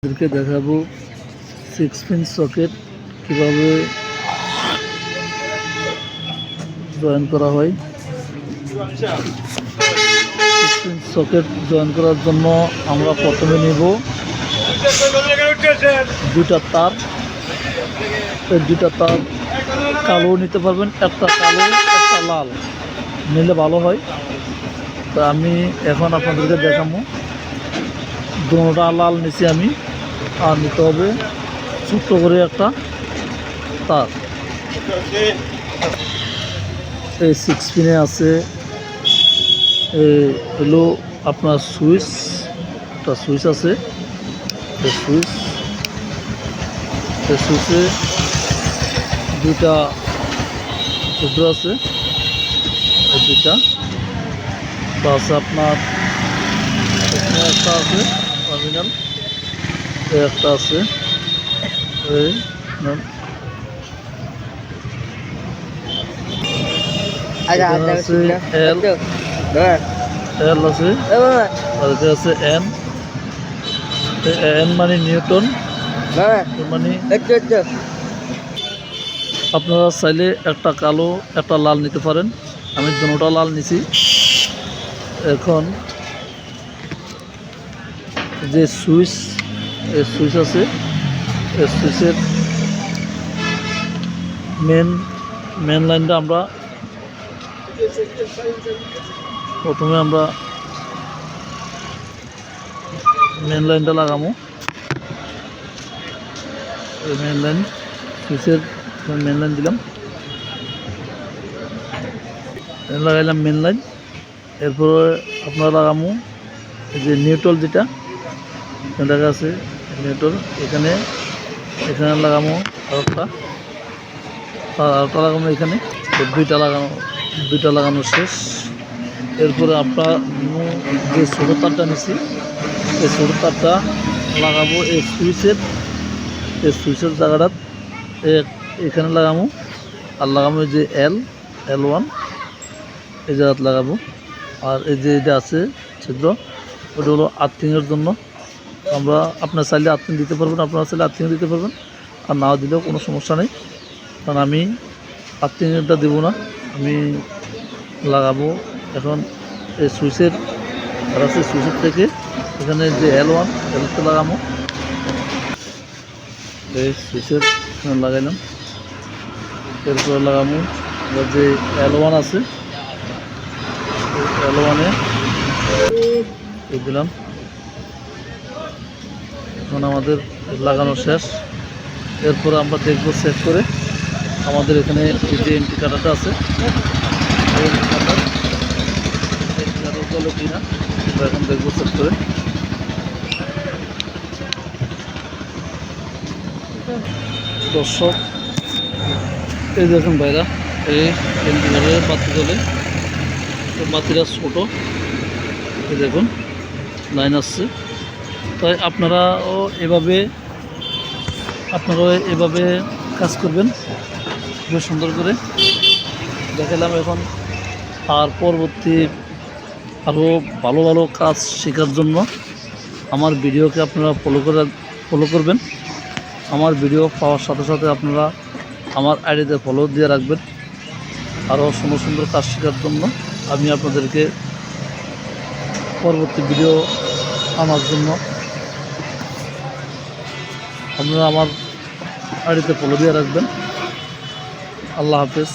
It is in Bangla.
আপনাদেরকে দেখাবো 6 পিন সকেট কিভাবে জয়েন করা হয়। 6 পিন সকেট জয়েন করার জন্য আমরা প্রথমে নেব দুইটা তার। এই দুইটা তার কালো নিতে পারবেন, একটা কালো একটা লাল নিলে ভালো হয়। তো আমি এখন আপনাদেরকে দেখাবো। দুটোটা লাল নিচে আমি, আর নিতে হবে ছোট্ট করে একটা তার। এই 6 পিনে আছে হলো আপনার সুইচ, একটা সুইচ আছে। এই সুইচে দুইটা ছিদ্র আছে, এই দুইটা প্লাস আপনার এখানে একটা আছে টার্মিনাল, একটা আছে এই আছে এল আছে, আর এটা আছে এন। এন মানে নিউটন, মানে আপনারা চাইলে একটা কালো একটা লাল নিতে পারেন। আমি দুটোটা লাল নিছি। এখন যে সুইচ আছে, এই সুইচের মেন লাইনটা আমরা প্রথমে মেন লাইনটা লাগাবো। মেন লাইন সুইচের মেন লাইন দিলাম, লাগাইলাম মেন লাইন। এরপরে আপনারা লাগাবো যে নিউট্রাল, যেটা দেখা আছে নিউট্রাল, এখানে লাগাবো আরেকটা লাগাবো এখানে। দুইটা লাগানো শেষ। এরপরে আপনার যে ছোটো তারটা নিচ্ছি, এই ছোটো তারটা লাগাবো এই সুইচের জায়গাটা এখানে লাগাবো। আর লাগাবো যে L1 এই জায়গাত লাগাবো। আর এই যে এটা আছে ছিদ্র, ওটা হলো আর্থিংয়ের জন্য। আপনার চাইলে আর্থিং দিতে পারবেন, আপনারা চাইলে আর্থিং দিতে পারবেন, আর নাও দিলেও কোনো সমস্যা নেই। কারণ আমি আর্থিংটা দেবো না, আমি লাগাবো এখন এই সুইচের থেকে এখানে যে L1 লাগাবো। এই সুইচের লাগাইলাম। এরপরে লাগাবো যে L1 আছে, L1-এ দিলাম। এখন আমাদের লাগানো শেষ। এরপরে আমরা দেখবো চেক করে আমাদের এখানে যে এন্টি কাটারটা আছে, চলো কিনা এখন দেখবো চেক করে। দর্শক এই দেখুন ভাইরা, এই এন্টি কাটারের বাতি চলে, বাতিটা ছোটো, এই দেখুন লাইন আসছে। তাই আপনারাও এভাবে কাজ করবেন বেশ সুন্দর করে দেখালাম এখন। আর পরবর্তী আরও ভালো কাজ শেখার জন্য আমার ভিডিওকে আপনারা ফলো করবেন। আমার ভিডিও পাওয়ার সাথে সাথে আপনারা আমার আইডিতে ফলো দিয়ে রাখবেন। আরও সুন্দর কাজ শেখার জন্য আমি আপনাদেরকে পরবর্তী ভিডিও আনার জন্য আপনারা আমার আইডিতে ফলো দিয়ে রাখবেন। আল্লাহ হাফেজ।